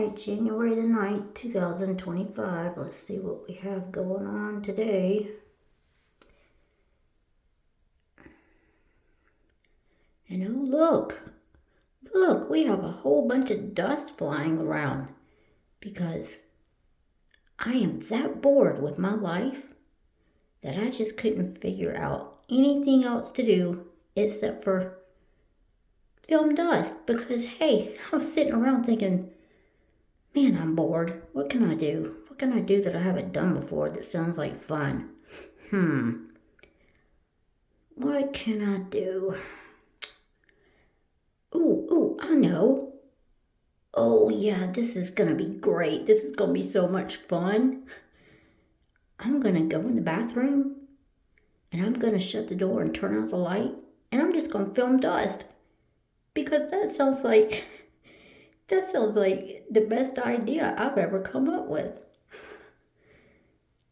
Alright, January the 9th, 2025. Let's see what we have going on today. And oh, look, we have a whole bunch of dust flying around because I am that bored with my life that I just couldn't figure out anything else to do except for film dust. Because, hey, I was sitting around thinking, man, I'm bored. What can I do? What can I do that I haven't done before that sounds like fun? What can I do? Ooh, I know. Oh, yeah, this is going to be great. This is going to be so much fun. I'm going to go in the bathroom and I'm going to shut the door and turn out the light and I'm just going to film dust. Because that sounds like the best idea I've ever come up with.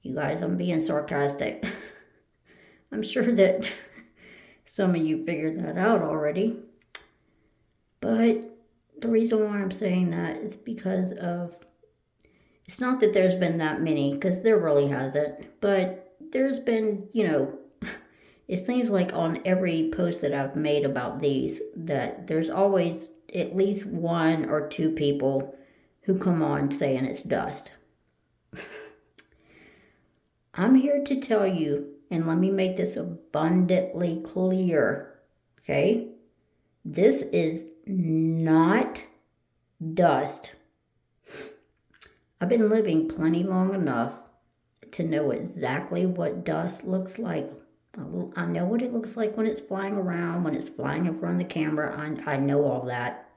You guys, I'm being sarcastic. I'm sure that some of you figured that out already. But the reason why I'm saying that is because of, it's not that there's been that many, because there really hasn't, but there's been, it seems like on every post that I've made about these, that there's always at least one or two people who come on saying it's dust. I'm here to tell you, and let me make this abundantly clear, okay? This is not dust. I've been living plenty long enough to know exactly what dust looks like. I know what it looks like when it's flying around, when it's flying in front of the camera. I know all that.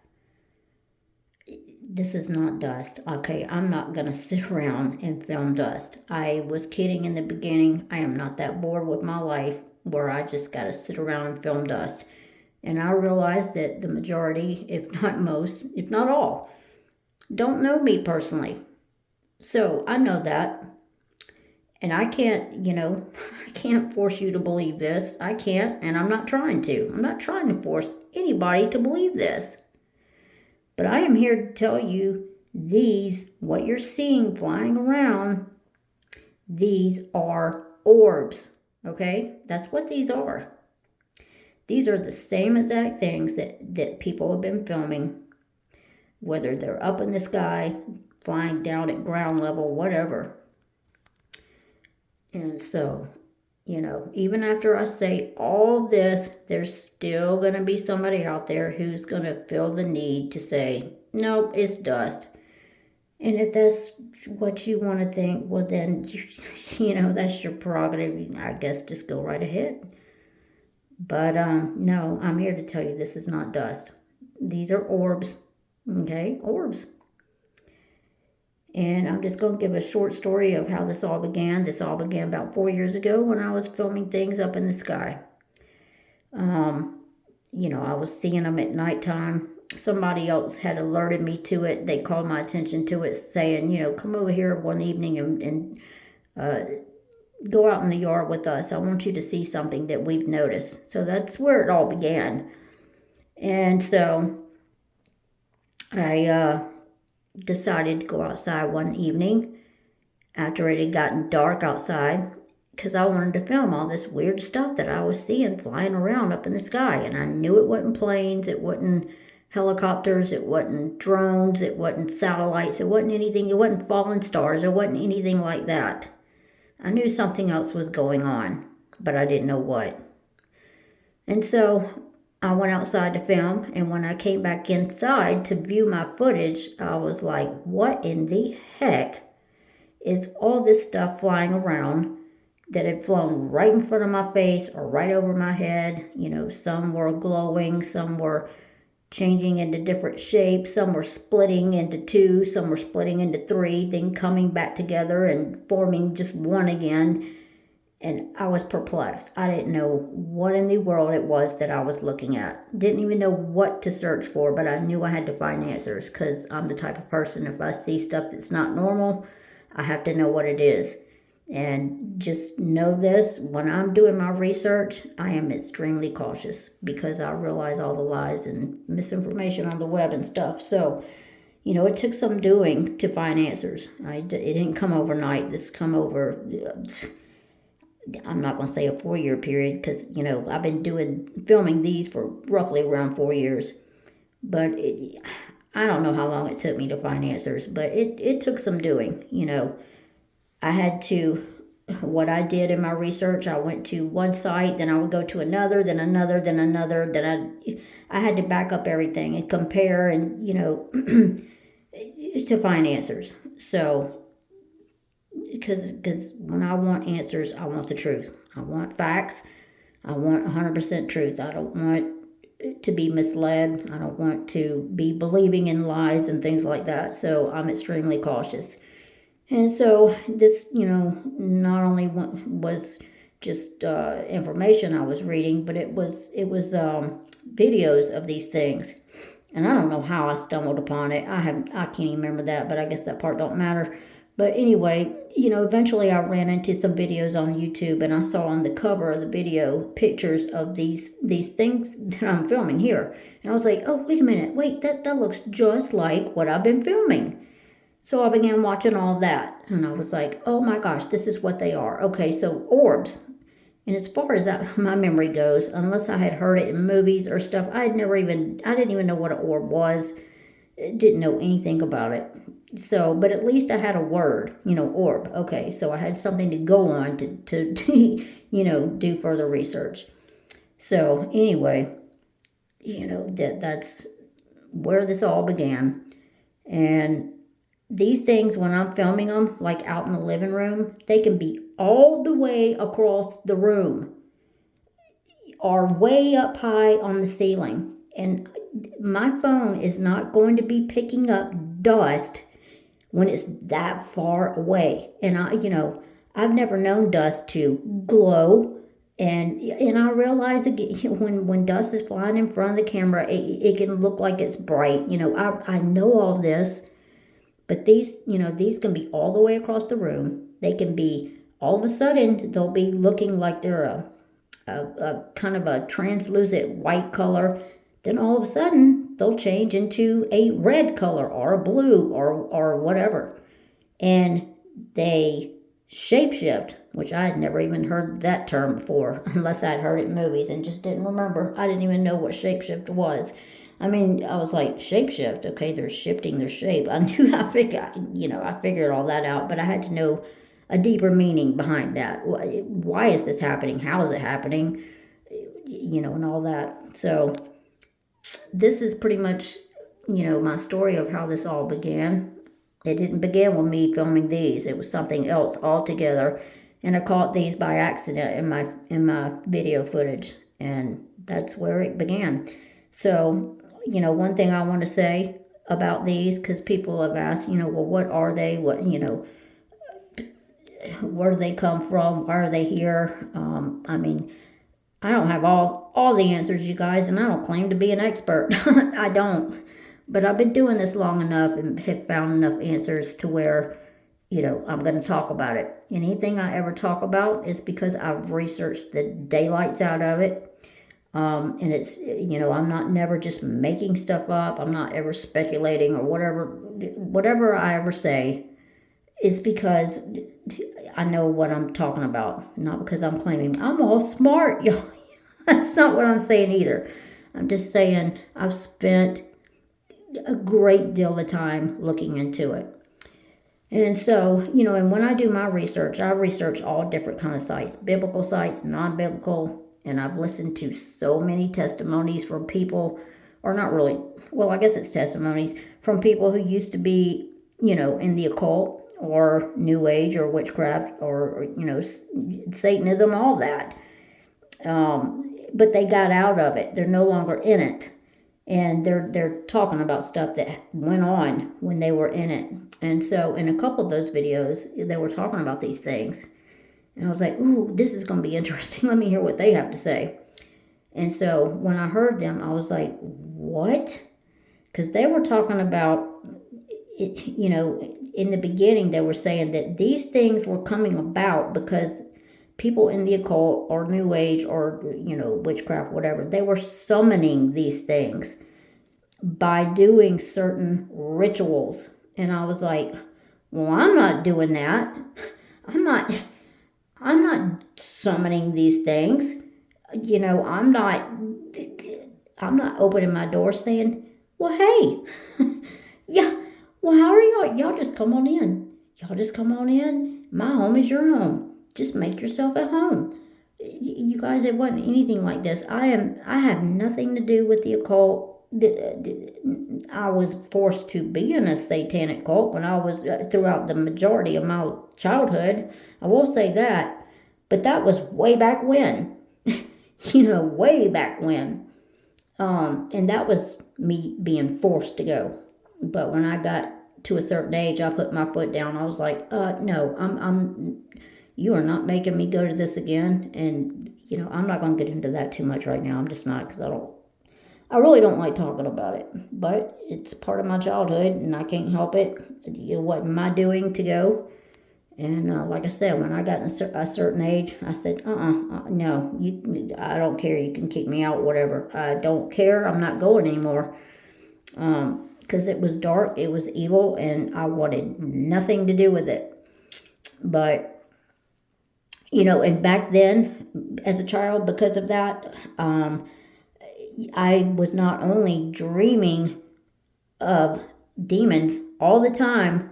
This is not dust. Okay, I'm not going to sit around and film dust. I was kidding in the beginning. I am not that bored with my life where I just got to sit around and film dust. And I realize that the majority, if not most, if not all, don't know me personally. So I know that. And I can't, I can't force you to believe this. I can't, and I'm not trying to. I'm not trying to force anybody to believe this. But I am here to tell you what you're seeing flying around, these are orbs, okay? That's what these are. These are the same exact things that people have been filming, whether they're up in the sky, flying down at ground level, whatever. And so, even after I say all this, there's still going to be somebody out there who's going to feel the need to say, nope, it's dust. And if that's what you want to think, well then, that's your prerogative. I guess just go right ahead. But no, I'm here to tell you this is not dust. These are orbs, okay? Orbs. And I'm just going to give a short story of how this all began. This all began about 4 years ago when I was filming things up in the sky. I was seeing them at nighttime. Somebody else had alerted me to it. They called my attention to it saying, come over here one evening and go out in the yard with us. I want you to see something that we've noticed. So that's where it all began. And so I decided to go outside one evening after it had gotten dark outside because I wanted to film all this weird stuff that I was seeing flying around up in the sky. And I knew it wasn't planes, it wasn't helicopters, it wasn't drones, it wasn't satellites, it wasn't anything, it wasn't falling stars, it wasn't anything like that. I knew something else was going on, but I didn't know what. And so I went outside to film, and when I came back inside to view my footage, I was like, what in the heck is all this stuff flying around that had flown right in front of my face or right over my head? Some were glowing, some were changing into different shapes, some were splitting into two, some were splitting into three, then coming back together and forming just one again. And I was perplexed. I didn't know what in the world it was that I was looking at. Didn't even know what to search for, but I knew I had to find answers because I'm the type of person, if I see stuff that's not normal, I have to know what it is. And just know this, when I'm doing my research, I am extremely cautious because I realize all the lies and misinformation on the web and stuff. So, it took some doing to find answers. It didn't come overnight. This come over, I'm not going to say a 4-year period, because, I've been filming these for roughly around 4 years. But I don't know how long it took me to find answers, but it took some doing. I had to, what I did in my research, I went to one site, then I would go to another, then another, then another, then I had to back up everything and compare and, to find answers. So, because when I want answers, I want the truth. I want facts. I want 100% truth. I don't want to be misled. I don't want to be believing in lies and things like that. So I'm extremely cautious. And so this, not only was just information I was reading, but it was videos of these things. And I don't know how I stumbled upon it. I can't even remember that, but I guess that part don't matter. But anyway, eventually I ran into some videos on YouTube, and I saw on the cover of the video pictures of these things that I'm filming here. And I was like, oh, wait a minute. Wait, that looks just like what I've been filming. So I began watching all that, and I was like, oh my gosh, this is what they are. Okay, so orbs. And as far as my memory goes, unless I had heard it in movies or stuff, I didn't even know what an orb was. Didn't know anything about it. So, but at least I had a word, orb. Okay, so I had something to go on to do further research. So anyway, that's where this all began. And these things, when I'm filming them, like out in the living room, they can be all the way across the room or way up high on the ceiling. And my phone is not going to be picking up dust when it's that far away. And I've never known dust to glow. And I realize again, when dust is flying in front of the camera, it can look like it's bright. I know all this. But these can be all the way across the room. They can be, all of a sudden, they'll be looking like they're a kind of a translucent white color. Then all of a sudden, they'll change into a red color or a blue or whatever. And they shapeshift, which I had never even heard that term before, unless I'd heard it in movies and just didn't remember. I didn't even know what shapeshift was. I was like, shapeshift, okay, they're shifting their shape. I figured all that out, but I had to know a deeper meaning behind that. Why is this happening? How is it happening? And all that. So this is pretty much, my story of how this all began. It didn't begin with me filming these. It was something else altogether. And I caught these by accident in my video footage. And that's where it began. So, one thing I want to say about these, because people have asked, well, what are they? What, where do they come from? Why are they here? I don't have all the answers, you guys, and I don't claim to be an expert. I don't. But I've been doing this long enough and have found enough answers to where, I'm going to talk about it. Anything I ever talk about is because I've researched the daylights out of it. And it's, I'm not never just making stuff up. I'm not ever speculating or whatever I ever say is because I know what I'm talking about, not because I'm claiming I'm all smart. That's not what I'm saying either. I'm just saying I've spent a great deal of time looking into it. And so, and when I do my research, I research all different kind of sites, biblical sites, non-biblical. And I've listened to so many testimonies from people, or not really, well, I guess it's testimonies from people who used to be, in the occult or New Age or witchcraft or Satanism, all that. But they got out of it. They're no longer in it. And they're talking about stuff that went on when they were in it. And so in a couple of those videos, they were talking about these things. And I was like, ooh, this is going to be interesting. Let me hear what they have to say. And so when I heard them, I was like, what? Because they were talking about, it, in the beginning, they were saying that these things were coming about because people in the occult or New Age or, witchcraft, whatever, they were summoning these things. by doing certain rituals. And I was like, well, I'm not doing that. I'm not I'm not summoning these things. I'm not opening my door saying, well, hey, yeah, well, how are y'all? Y'all just come on in. Y'all just come on in. My home is your home. Just make yourself at home. You guys, it wasn't anything like this. I have nothing to do with the occult. I was forced to be in a satanic cult when I was throughout the majority of my childhood. I will say that, but that was way back when. Way back when. And that was me being forced to go. But when I got to a certain age, I put my foot down. I was like, no, you are not making me go to this again. And, I'm not going to get into that too much right now. I'm just not, because I really don't like talking about it. But it's part of my childhood, and I can't help it. It wasn't my doing to go. And like I said, when I got a certain age, I said, no, I don't care. You can kick me out, whatever. I don't care. I'm not going anymore. Because it was dark, it was evil, and I wanted nothing to do with it. But, and back then, as a child, because of that, I was not only dreaming of demons all the time.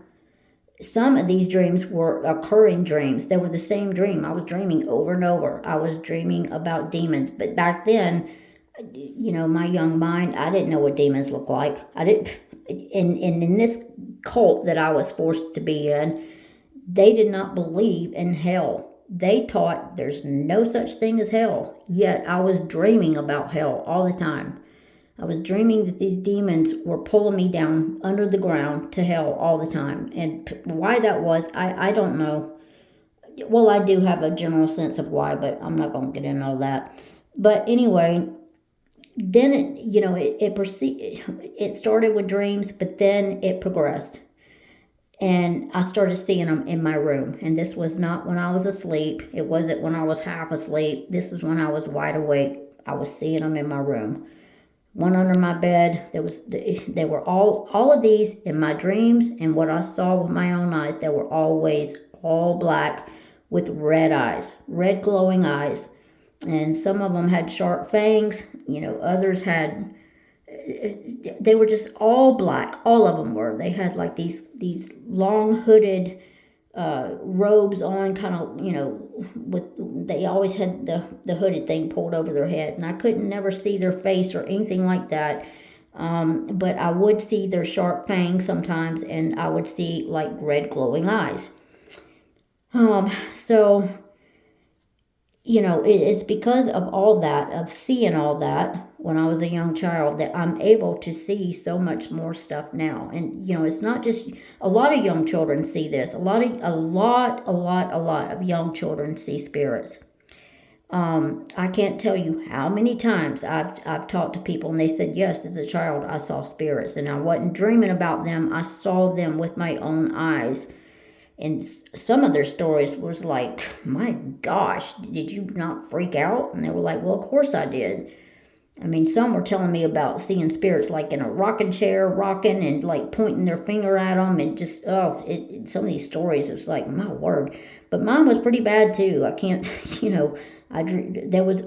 Some of these dreams were occurring dreams. They were the same dream. I was dreaming over and over. I was dreaming about demons. But back then, my young mind, I didn't know what demons looked like. I didn't. And in this cult that I was forced to be in, they did not believe in hell. They taught there's no such thing as hell. Yet I was dreaming about hell all the time. I was dreaming that these demons were pulling me down under the ground to hell all the time. And why that was, I don't know. Well, I do have a general sense of why, but I'm not going to get into all that. But anyway, then it started with dreams, but then it progressed. And I started seeing them in my room. And this was not when I was asleep. It wasn't when I was half asleep. This is when I was wide awake. I was seeing them in my room. One under my bed. They were all of these in my dreams, and what I saw with my own eyes. They were always all black with red eyes, red glowing eyes. And some of them had sharp fangs. Others had. They were just all black. All of them were. They had like these long hooded robes on, kind of, they always had the hooded thing pulled over their head, and I couldn't never see their face or anything like that. But I would see their sharp fangs sometimes, and I would see like red glowing eyes. So it's because of all that, of seeing all that when I was a young child, that I'm able to see so much more stuff now. And, it's not just, a lot of young children see this. A lot of young children see spirits. I can't tell you how many times I've talked to people, and they said, yes, as a child, I saw spirits, and I wasn't dreaming about them. I saw them with my own eyes. And some of their stories was like, my gosh, did you not freak out? And they were like, well, of course I did. I mean, some were telling me about seeing spirits like in a rocking chair, rocking and like pointing their finger at them, and just, some of these stories, it was like, my word. But mine was pretty bad too. I can't, I was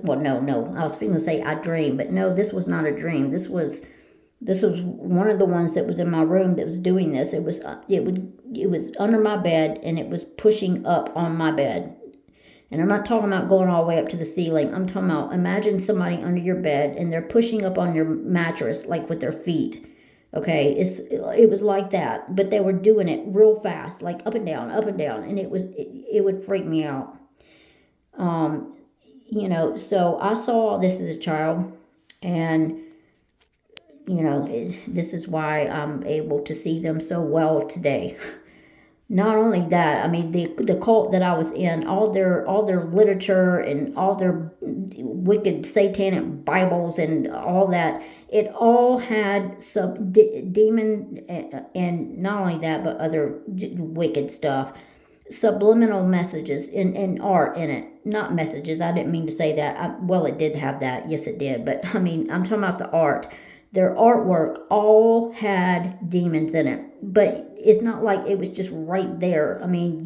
going to say I dreamed, but no, this was not a dream. This was one of the ones that was in my room that was doing this. It was under my bed, and it was pushing up on my bed. And I'm not talking about going all the way up to the ceiling. I'm talking about, imagine somebody under your bed and they're pushing up on your mattress like with their feet. Okay, it was like that, but they were doing it real fast, like up and down, and it would freak me out. So I saw all this as a child, and this is why I'm able to see them so well today. Not only that, I mean, the cult that I was in, all their literature and all their wicked satanic Bibles and all that, it all had some demon, and not only that, but other wicked stuff, subliminal messages and art in it. Not messages, I didn't mean to say that. Well, it did have that, yes it did, but I mean, I'm talking about the art. their artwork all had demons in it. But it's not like it was just right there. I mean,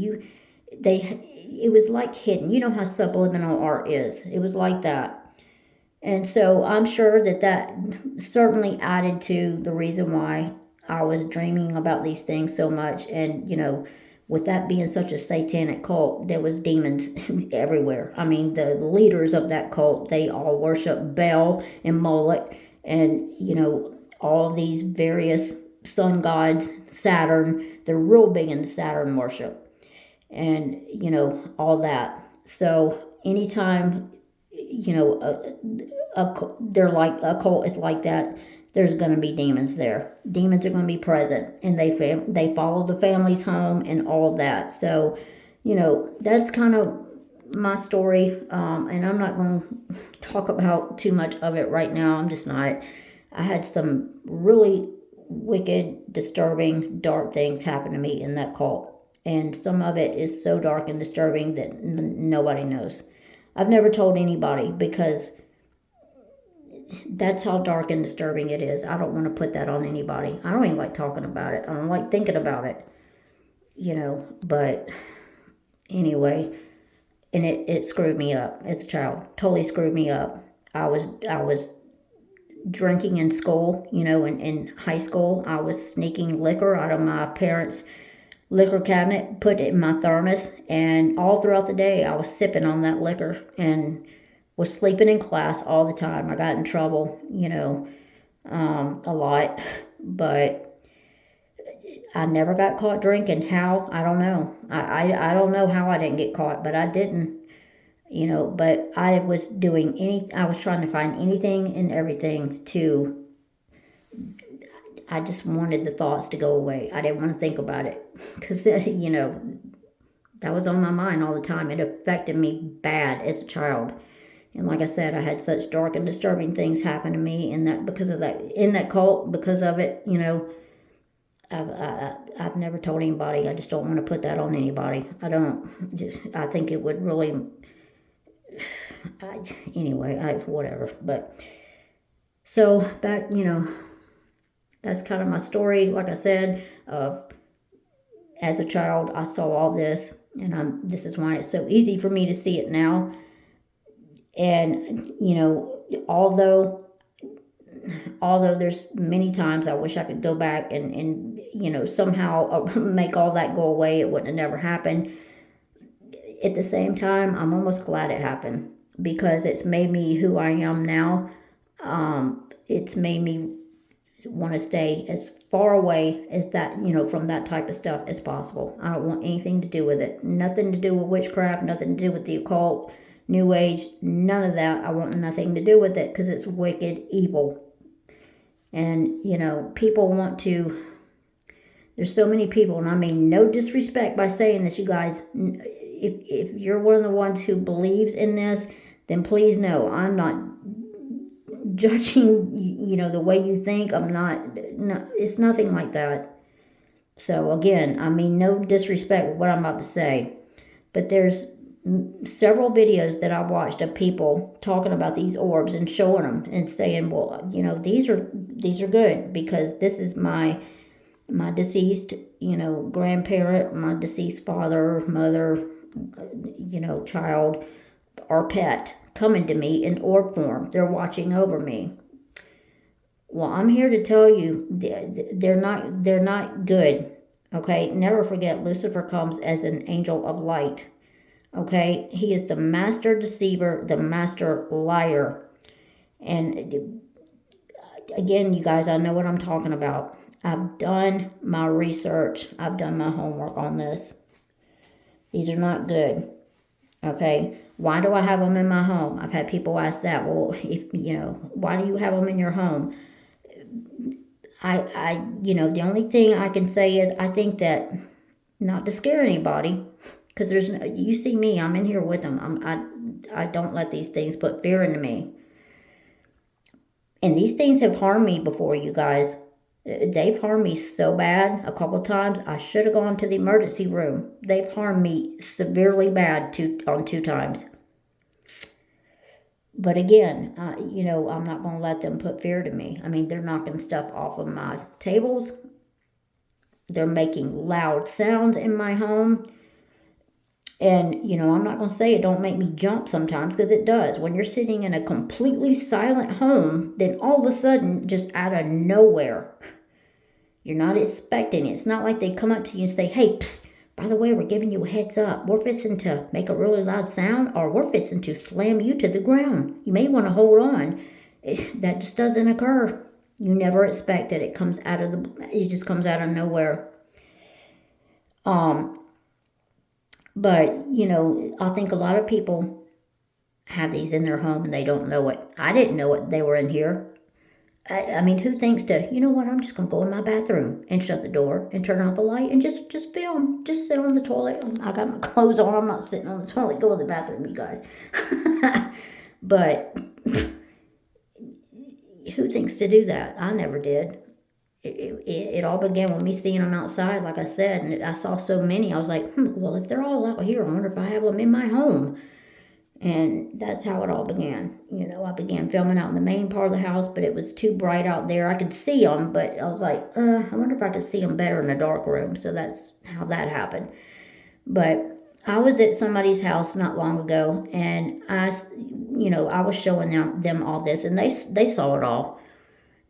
it was like hidden. You know how subliminal art is. It was like that. And so I'm sure that certainly added to the reason why I was dreaming about these things so much. And, with that being such a satanic cult, there was demons everywhere. I mean, the leaders of that cult, they all worship Baal and Moloch and, all these various sun gods, Saturn. They're real big into Saturn worship and, all that. So anytime, they're like a cult is like that, there's going to be demons there. Demons are going to be present, and they follow the families home and all that. So, that's kind of my story, and I'm not going to talk about too much of it right now. I'm just not. I had some really wicked, disturbing, dark things happen to me in that cult, and some of it is so dark and disturbing that nobody knows. I've never told anybody because that's how dark and disturbing it is. I don't want to put that on anybody. I don't even like talking about it. I don't like thinking about it, but anyway, and it screwed me up as a child. Totally screwed me up. I was drinking in school, in high school. I was sneaking liquor out of my parents' liquor cabinet, put it in my thermos, and all throughout the day I was sipping on that liquor and was sleeping in class all the time. I got in trouble, a lot, but I never got caught drinking. How? I don't know. I don't know how I didn't get caught, but I didn't, but I was trying to find anything and everything I just wanted the thoughts to go away. I didn't want to think about it because, that was on my mind all the time. It affected me bad as a child. And like I said, I had such dark and disturbing things happen to me in that cult, because of it, I've never told anybody. I just don't want to put that on anybody. I think it would really, whatever. But so back, that's kind of my story. Like I said, as a child, I saw all this, and this is why it's so easy for me to see it now. And, although there's many times I wish I could go back and somehow make all that go away, it wouldn't have never happened. At the same time, I'm almost glad it happened, because it's made me who I am now. It's made me want to stay as far away as that, from that type of stuff as possible. I don't want anything to do with it. Nothing to do with witchcraft, nothing to do with the occult, New Age, none of that. I want nothing to do with it, because it's wicked, evil. And, people want to, there's so many people, and I mean no disrespect by saying this, you guys, if you're one of the ones who believes in this, then please know I'm not judging, the way you think. I'm not, no, it's nothing like that. So again, I mean no disrespect with what I'm about to say, but there's several videos that I watched of people talking about these orbs and showing them and saying, well, these are good, because this is my deceased, grandparent, my deceased father, mother, child, or pet coming to me in orb form. They're watching over me. Well, I'm here to tell you, they're not good. Okay, never forget, Lucifer comes as an angel of light. Okay, he is the master deceiver, the master liar. And again, you guys, I know what I'm talking about. I've done my research. I've done my homework on this. These are not good. Okay, why do I have them in my home? I've had people ask that. Well, why do you have them in your home? The only thing I can say is I think that, not to scare anybody, because you see me, I'm in here with them. I don't let these things put fear into me. And these things have harmed me before, you guys. They've harmed me so bad a couple times. I should have gone to the emergency room. They've harmed me severely bad on 2 times. But again, I'm not going to let them put fear to me. I mean, they're knocking stuff off of my tables. They're making loud sounds in my home. And, I'm not going to say it don't make me jump sometimes, because it does. When you're sitting in a completely silent home, then all of a sudden, just out of nowhere, you're not expecting it. It's not like they come up to you and say, hey, psst, by the way, we're giving you a heads up. We're fixing to make a really loud sound, or we're fixing to slam you to the ground. You may want to hold on. That just doesn't occur. You never expect it. It just comes out of nowhere. But, I think a lot of people have these in their home and they don't know it. I didn't know it. They were in here. I mean, who thinks to, you know what, I'm just going to go in my bathroom and shut the door and turn out the light and just film. Just sit on the toilet. I got my clothes on. I'm not sitting on the toilet. Go in the bathroom, you guys. But who thinks to do that? I never did. It all began with me seeing them outside, like I said, and I saw so many. I was like, well, if they're all out here, I wonder if I have them in my home. And that's how it all began. I began filming out in the main part of the house, but it was too bright out there. I could see them, but I was like, I wonder if I could see them better in a dark room. So that's how that happened. But I was at somebody's house not long ago, and I was showing them all this, and they saw it all.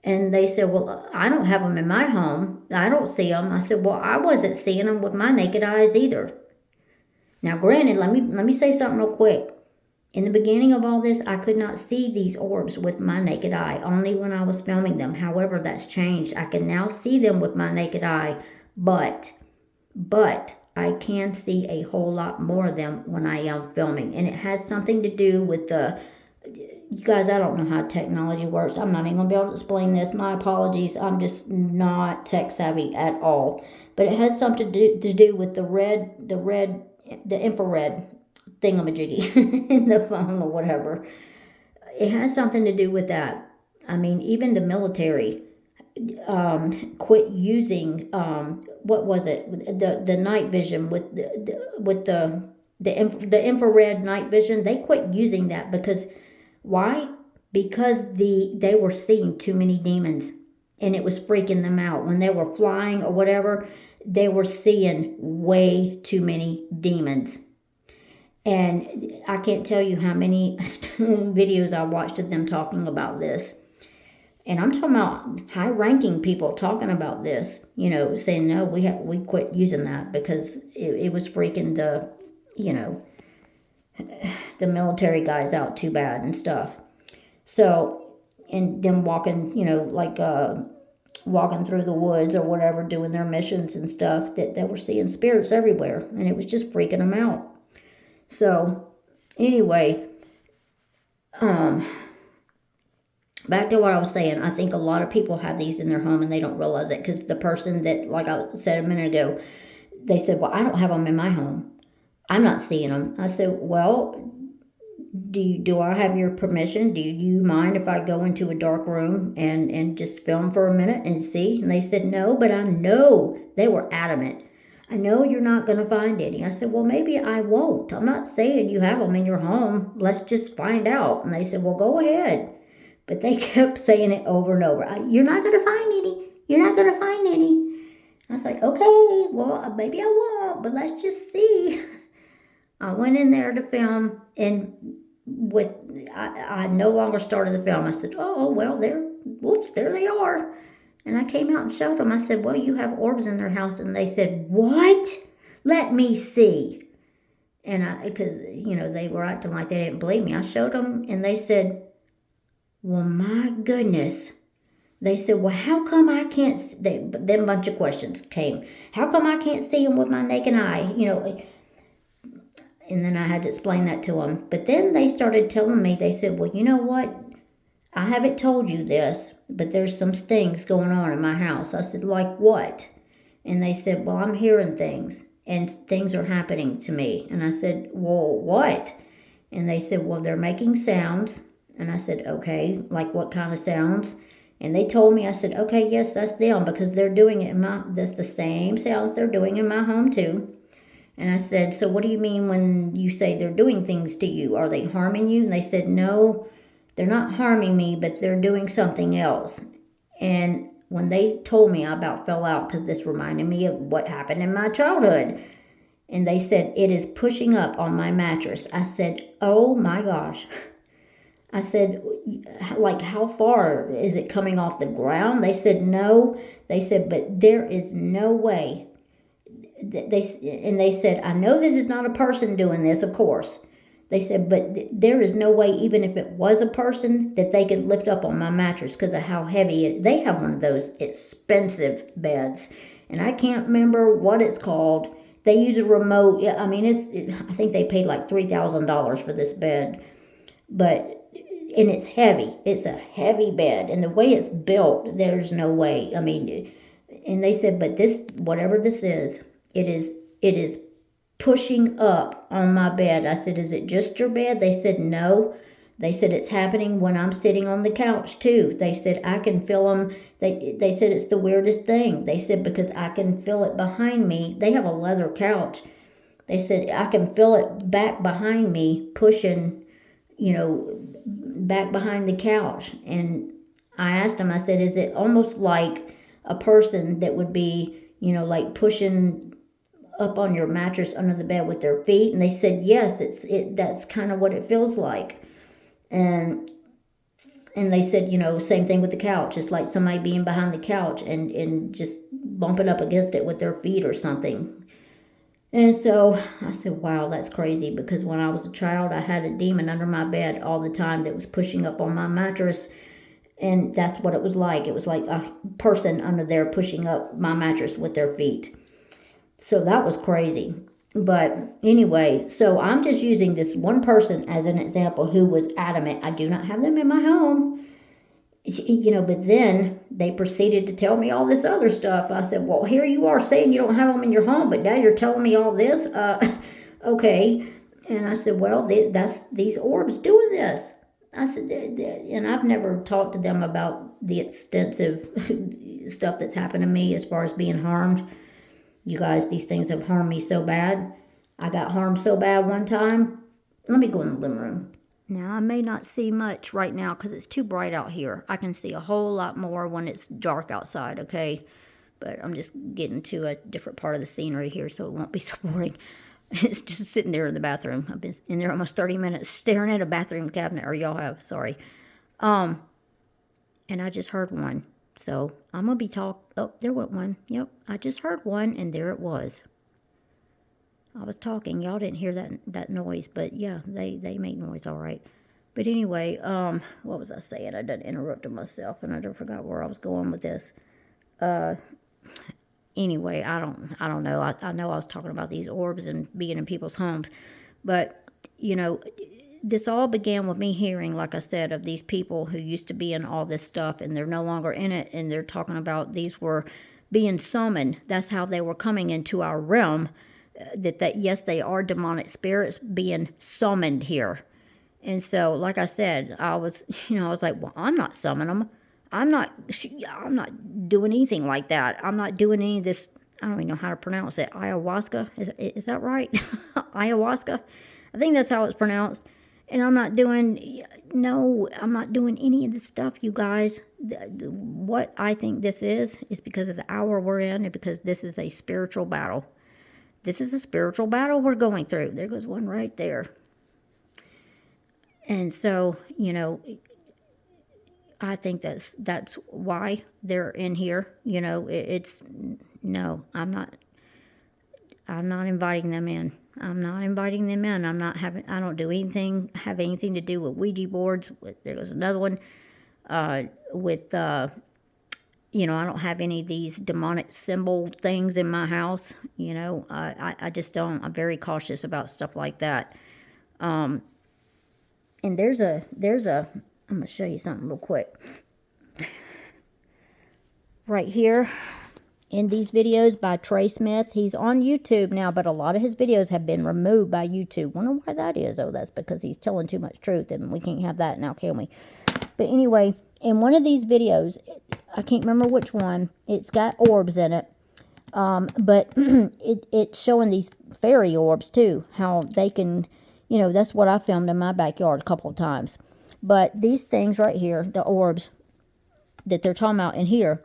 And they said, well, I don't have them in my home. I don't see them. I said, well, I wasn't seeing them with my naked eyes either. Now, granted, let me say something real quick. In the beginning of all this, I could not see these orbs with my naked eye, only when I was filming them. However, that's changed. I can now see them with my naked eye, but I can see a whole lot more of them when I am filming. And it has something to do with you guys, I don't know how technology works. I'm not even going to be able to explain this. My apologies. I'm just not tech savvy at all. But it has something to do with the infrared thingamajiggy in the phone or whatever. It has something to do with that. I mean, even the military quit using what was it? The night vision with the infrared night vision. They quit using that because why? Because they were seeing too many demons, and it was freaking them out when they were flying or whatever. They were seeing way too many demons. And I can't tell you how many videos I watched of them talking about this. And I'm talking about high-ranking people talking about this, saying, no, we quit using that because it was freaking the military guys out too bad and stuff. So, and them walking, walking through the woods or whatever, doing their missions and stuff, that they were seeing spirits everywhere. And it was just freaking them out. So, anyway, back to what I was saying. I think a lot of people have these in their home and they don't realize it, because the person that, like I said a minute ago, they said, well, I don't have them in my home. I'm not seeing them. I said, well, do I have your permission? Do you mind if I go into a dark room and just film for a minute and see? And they said, no, but I know, they were adamant. I know you're not going to find any. I said, well, maybe I won't. I'm not saying you have them in your home. Let's just find out. And they said, well, go ahead. But they kept saying it over and over. You're not going to find any. You're not going to find any. I was like, okay, well, maybe I won't, but let's just see. I went in there to film, and I no longer started the film. I said, oh, well, there they are. And I came out and showed them. I said, well, you have orbs in their house. And they said, what? Let me see. And because, they were acting like they didn't believe me. I showed them, and they said, well, my goodness. They said, well, how come I can't see? Then a bunch of questions came. How come I can't see them with my naked eye? And then I had to explain that to them. But then they started telling me, they said, well, you know what? I haven't told you this, but there's some things going on in my house. I said, like what? And they said, well, I'm hearing things, and things are happening to me. And I said, well, what? And they said, well, they're making sounds. And I said, okay, like what kind of sounds? And they told me, I said, okay, yes, that's them, because they're doing it that's the same sounds they're doing in my home too. And I said, so what do you mean when you say they're doing things to you? Are they harming you? And they said, no, They're not harming me, but they're doing something else. And when they told me, I about fell out because this reminded me of what happened in my childhood. And they said, it is pushing up on my mattress. I said, oh my gosh. I said, like, how far is it coming off the ground? They said, no. They said, but there is no way. They said, I know this is not a person doing this, of course. They said, but there is no way, even if it was a person, that they could lift up on my mattress because of how heavy it is. They have one of those expensive beds, and I can't remember what it's called. They use a remote. I mean, I think they paid like $3,000 for this bed, and it's heavy. It's a heavy bed, and the way it's built, there's no way. I mean, and they said, but this, whatever this is, it is pushing up on my bed. I said, is it just your bed? They said, no. They said, it's happening when I'm sitting on the couch too. They said, I can feel them. They said, it's the weirdest thing. They said, because I can feel it behind me. They have a leather couch. They said, I can feel it back behind me, pushing, back behind the couch. And I asked them, I said, is it almost like a person that would be, like pushing up on your mattress under the bed with their feet? And they said, yes, that's kind of what it feels like. And they said, same thing with the couch. It's like somebody being behind the couch and just bumping up against it with their feet or something. And so I said, wow, that's crazy, because when I was a child, I had a demon under my bed all the time that was pushing up on my mattress. And that's what it was like. It was like a person under there pushing up my mattress with their feet. So that was crazy. But anyway, so I'm just using this one person as an example who was adamant, I do not have them in my home. But then they proceeded to tell me all this other stuff. I said, well, here you are saying you don't have them in your home, but now you're telling me all this? Okay. And I said, well, that's these orbs doing this. I said, and I've never talked to them about the extensive stuff that's happened to me as far as being harmed. You guys, these things have harmed me so bad. I got harmed so bad one time. Let me go in the living room. Now, I may not see much right now because it's too bright out here. I can see a whole lot more when it's dark outside, okay? But I'm just getting to a different part of the scenery here, so it won't be so boring. It's just sitting there in the bathroom. I've been in there almost 30 minutes staring at a bathroom cabinet, or y'all have, sorry. And I just heard one. So I'm going to be oh, there went one. Yep, I just heard one, and there it was. I was talking. Y'all didn't hear that noise, but yeah, they make noise all right. But anyway, what was I saying? I done interrupted myself, and I done forgot where I was going with this. Anyway, I don't know. I know I was talking about these orbs and being in people's homes, but this all began with me hearing, like I said, of these people who used to be in all this stuff, and they're no longer in it, and they're talking about these were being summoned. That's how they were coming into our realm. That yes, they are demonic spirits being summoned here. And so, like I said, I was like, well, I'm not summoning them. I'm not doing anything like that. I'm not doing any of this. I don't even know how to pronounce it. Ayahuasca, is that right? Ayahuasca, I think that's how it's pronounced. And I'm not doing any of this stuff, you guys. What I think this is because of the hour we're in, and because this is a spiritual battle. This is a spiritual battle we're going through. There goes one right there. And so, I think that's why they're in here. No, I'm not inviting them in. I'm not inviting them in. I don't do anything, have anything to do with Ouija boards. There was another one, I don't have any of these demonic symbol things in my house. I just don't. I'm very cautious about stuff like that. And there's a, I'm going to show you something real quick. Right here in these videos by Trey Smith. He's on YouTube now, but a lot of his videos have been removed by YouTube. Wonder why that is. Oh, that's because he's telling too much truth, and we can't have that now, can we? But anyway, in one of these videos, I can't remember which one, it's got orbs in it. But it's showing these fairy orbs too, how they can, that's what I filmed in my backyard a couple of times. But these things right here, the orbs that they're talking about in here,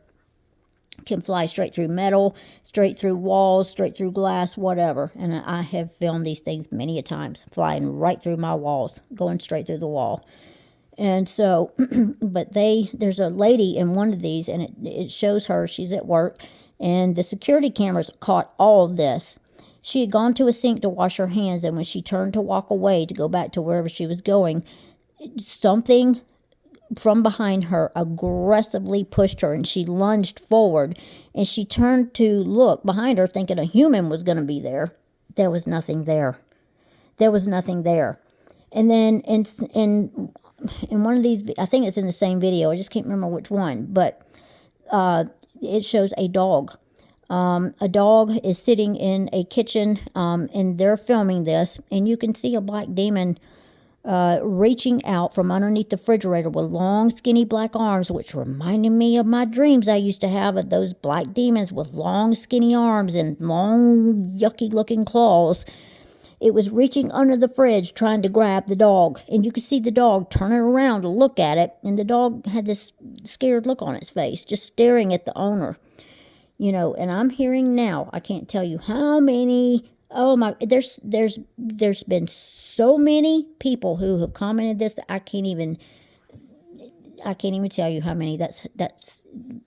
can fly straight through metal, straight through walls, straight through glass, whatever. And I have filmed these things many a times, flying right through my walls, going straight through the wall. And so, but there's a lady in one of these, and it shows her, she's at work, and the security cameras caught all of this. She had gone to a sink to wash her hands, and when she turned to walk away to go back to wherever she was going, something from behind her aggressively pushed her, and she lunged forward, and she turned to look behind her thinking a human was going to be there. There was nothing there. There was nothing there. And then in one of these, I think it's in the same video, I just can't remember which one, but it shows a dog. A dog is sitting in a kitchen, and they're filming this, and you can see a black demon reaching out from underneath the refrigerator with long, skinny black arms, which reminded me of my dreams I used to have of those black demons with long, skinny arms and long, yucky-looking claws. It was reaching under the fridge trying to grab the dog, and you could see the dog turning around to look at it, and the dog had this scared look on its face, just staring at the owner. You know, and I'm hearing now, I can't tell you how many, oh my, there's been so many people who have commented this that I can't even tell you how many. That's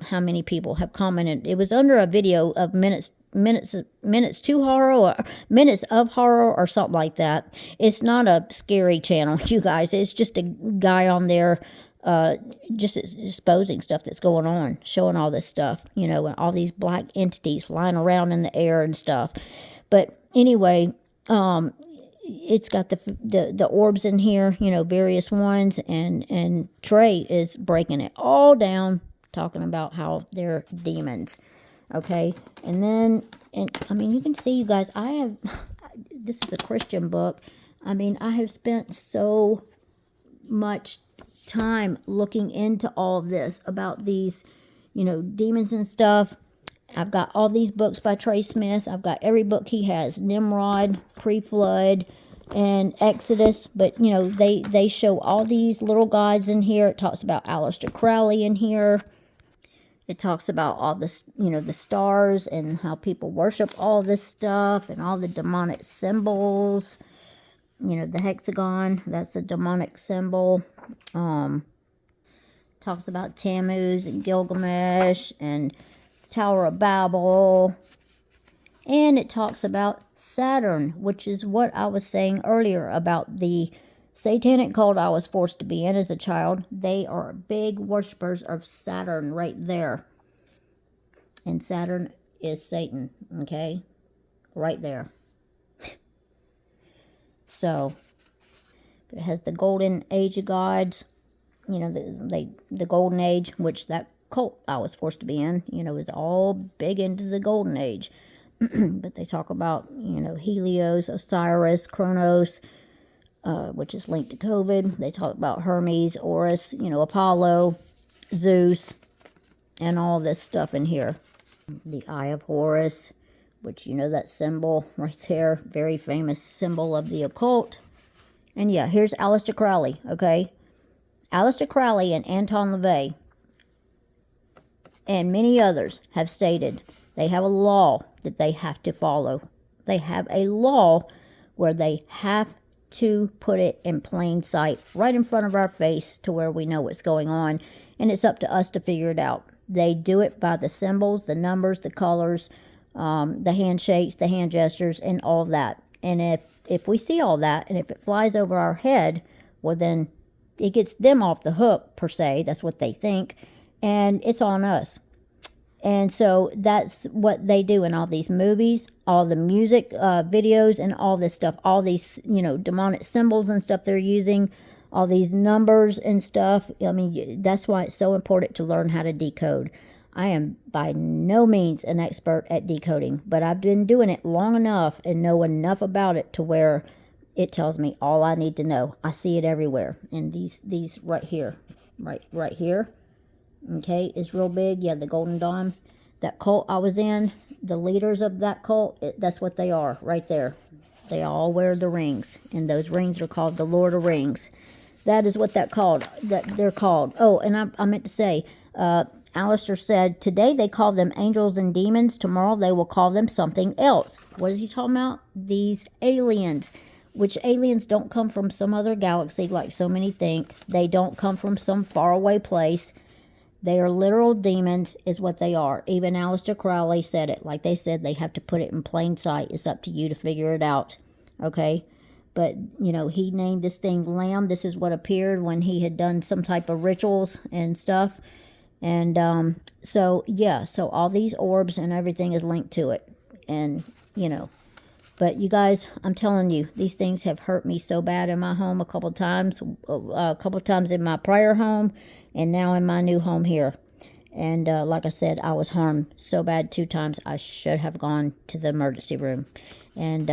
how many people have commented. It was under a video of minutes to horror, or minutes of horror, or something like that. It's not a scary channel, you guys. It's just a guy on there just exposing stuff that's going on, showing all this stuff, you know, and all these black entities flying around in the air and stuff. But anyway, it's got the orbs in here, you know, various ones, and Trey is breaking it all down, talking about how they're demons. Okay, and then, I mean, you can see, you guys, this is a Christian book. I mean, I have spent so much time looking into all of this about these, you know, demons and stuff. I've got all these books by Trey Smith. I've got every book he has, Nimrod, Pre-Flood, and Exodus. But, you know, they show all these little guides in here. It talks about Aleister Crowley in here. It talks about all this, you know, the stars and how people worship all this stuff and all the demonic symbols. You know, the hexagon, that's a demonic symbol. Talks about Tammuz and Gilgamesh and the Tower of Babel. And it talks about Saturn, which is what I was saying earlier about the satanic cult I was forced to be in as a child. They are big worshippers of Saturn right there. And Saturn is Satan, okay? Right there. So, it has the golden age of gods, you know, the golden age, which that cult I was forced to be in, you know, is all big into the golden age. But they talk about, you know, Helios, Osiris, Kronos, which is linked to COVID. They talk about Hermes, Horus, you know, Apollo, Zeus, and all this stuff in here. The Eye of Horus, which, you know, that symbol right there, very famous symbol of the occult. And yeah, here's Aleister Crowley, okay? Aleister Crowley and Anton LaVey and many others have stated they have a law that they have to follow. They have a law where they have to put it in plain sight, right in front of our face, to where we know what's going on, and it's up to us to figure it out. They do it by the symbols, the numbers, the colors, the handshakes, the hand gestures, and all that. And if we see all that, and if it flies over our head, well, then it gets them off the hook, per se. That's what they think, and it's on us. And so that's what they do in all these movies, all the music videos, and all this stuff, all these, you know, demonic symbols and stuff they're using, all these numbers and stuff. I mean, that's why it's so important to learn how to decode. I am by no means an expert at decoding, but I've been doing it long enough and know enough about it to where it tells me all I need to know. I see it everywhere. And these right here, right here, okay, is real big. Yeah, the Golden Dawn. That cult I was in, the leaders of that cult, that's what they are right there. They all wear the rings, and those rings are called the Lord of Rings. That is what that they're called. Oh, and I meant to say, Alistair said, today they call them angels and demons. Tomorrow they will call them something else. What is he talking about? These aliens, which aliens don't come from some other galaxy like so many think. They don't come from some faraway place. They are literal demons is what they are. Even Aleister Crowley said it. Like they said, they have to put it in plain sight. It's up to you to figure it out. Okay? But, you know, he named this thing Lamb. This is what appeared when he had done some type of rituals and stuff. And so, yeah. So all these orbs and everything is linked to it. And, you know. But you guys, I'm telling you, these things have hurt me so bad in my home a couple times in my prior home, and now in my new home here. And like I said, I was harmed so bad 2 times. I should have gone to the emergency room. And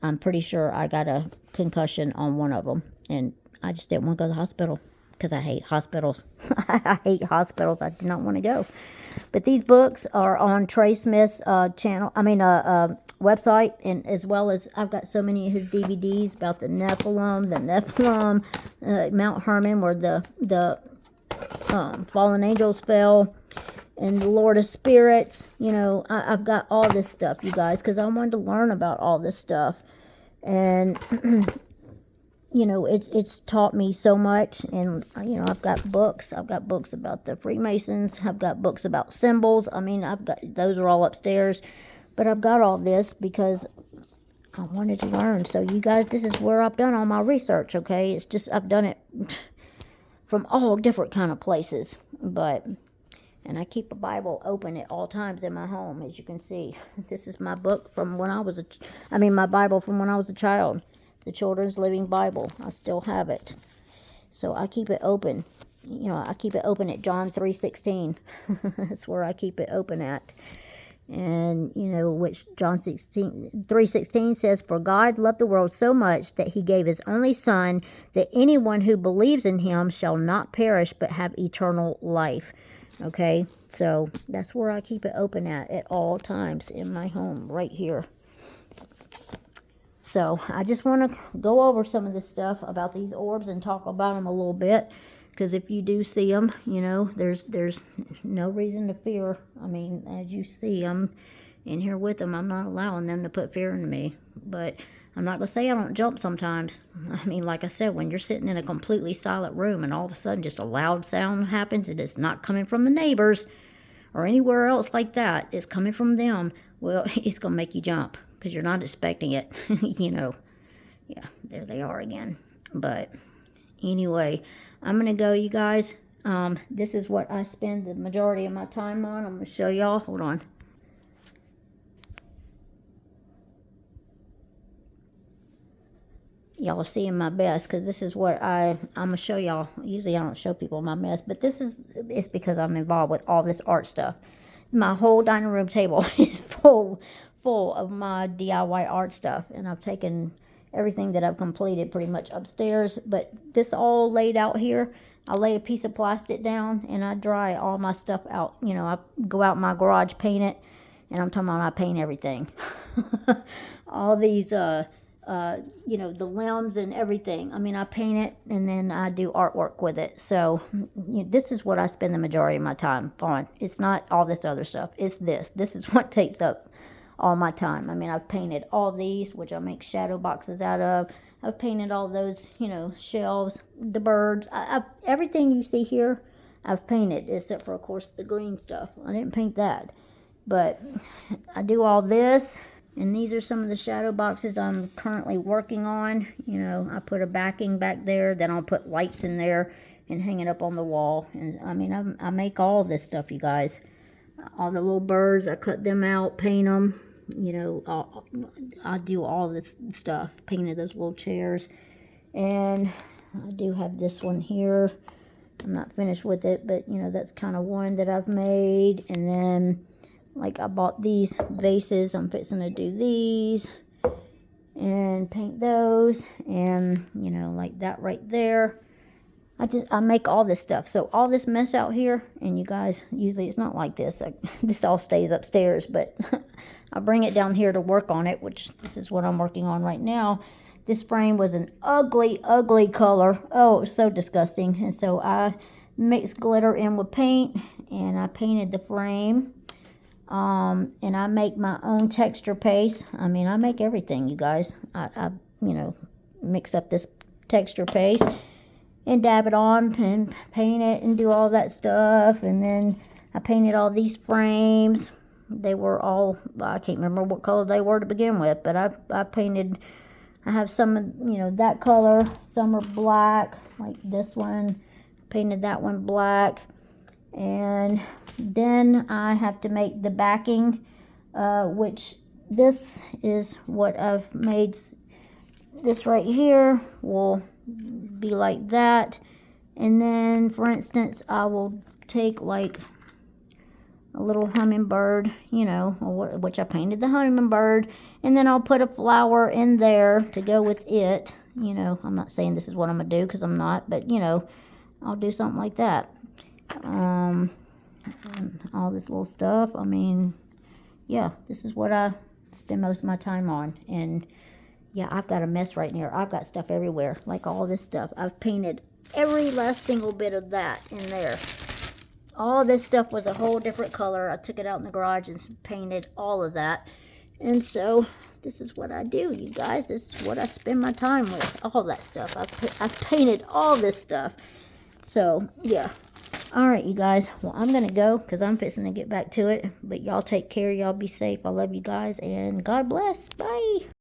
I'm pretty sure I got a concussion on one of them. And I just didn't want to go to the hospital because I hate hospitals. I hate hospitals. I do not want to go. But these books are on Trey Smith's website, and as well as I've got so many of his DVDs about the Nephilim, Mount Hermon, where the fallen angels fell, and the Lord of Spirits. You know, I've got all this stuff, you guys, because I wanted to learn about all this stuff, and you know, it's taught me so much. And you know, I've got books about the Freemasons. I've got books about symbols. I mean, those are all upstairs, but I've got all this because I wanted to learn. So you guys, this is where I've done all my research. Okay, it's just I've done it from all different kind of places, and I keep a Bible open at all times in my home, as you can see. This is my book from when I was my Bible from when I was a child. The Children's Living Bible. I still have it. So I keep it open. You know, I keep it open at John 3:16. That's where I keep it open at. And, you know, which John 3:16 says, for God loved the world so much that he gave his only Son, that anyone who believes in him shall not perish but have eternal life. Okay? So that's where I keep it open at all times in my home, right here. So I just want to go over some of this stuff about these orbs and talk about them a little bit, because if you do see them, you know, there's no reason to fear. I mean, as you see, I'm in here with them. I'm not allowing them to put fear into me. But I'm not going to say I don't jump sometimes. I mean, like I said, when you're sitting in a completely silent room and all of a sudden just a loud sound happens and it's not coming from the neighbors or anywhere else like that, it's coming from them, well, it's going to make you jump. Because you're not expecting it, you know. Yeah, there they are again. But anyway, I'm going to go, you guys. This is what I spend the majority of my time on. I'm going to show y'all. Hold on. Y'all are seeing my best, because this is what I'm going to show y'all. Usually I don't show people my mess, but it's because I'm involved with all this art stuff. My whole dining room table is full of my DIY art stuff, and I've taken everything that I've completed pretty much upstairs, but this all laid out here. I lay a piece of plastic down and I dry all my stuff out. You know, I go out in my garage, paint it, and I'm talking about I paint everything. All these you know, the limbs and everything. I mean, I paint it and then I do artwork with it. So you know, this is what I spend the majority of my time on. It's not all this other stuff. It's this. This is what takes up all my time. I mean, I've painted all these, which I make shadow boxes out of. I've painted all those, you know, shelves, the birds. Everything you see here, I've painted, except for, of course, the green stuff. I didn't paint that. But I do all this, and these are some of the shadow boxes I'm currently working on. You know, I put a backing back there, then I'll put lights in there and hang it up on the wall. And I mean, I make all this stuff, you guys. All the little birds, I cut them out, paint them. You know, I do all this stuff. Painted those little chairs. And I do have this one here. I'm not finished with it, but, you know, that's kind of one that I've made. And then, like, I bought these vases. I'm fixing to do these and paint those. And, you know, like that right there. I make all this stuff. So all this mess out here, and you guys, usually it's not like this. This all stays upstairs, but I bring it down here to work on it, which this is what I'm working on right now. This frame was an ugly, ugly color. Oh, it was so disgusting. And so I mixed glitter in with paint, and I painted the frame. And I make my own texture paste. I mean, I make everything, you guys. I mix up this texture paste and dab it on and paint it and do all that stuff. And then I painted all these frames. They were all, I can't remember what color they were to begin with, but I painted, I have some, that color. Some are black, like this one. Painted that one black. And then I have to make the backing, which this is what I've made. This right here will be like that. And then, for instance, I will take like a little hummingbird, which I painted the hummingbird, and then I'll put a flower in there to go with it. I'm not saying this is what I'm gonna do, because I'm not, but I'll do something like that. All this little stuff. I mean, yeah, this is what I spend most of my time on. And yeah, I've got a mess right here. I've got stuff everywhere, like all this stuff. I've painted every last single bit of that in there. All this stuff was a whole different color. I took it out in the garage and painted all of that. And so this is what I do, you guys. This is what I spend my time with, all that stuff. I've painted all this stuff. So yeah. All right, you guys. Well, I'm going to go because I'm fixing to get back to it. But y'all take care. Y'all be safe. I love you guys. And God bless. Bye.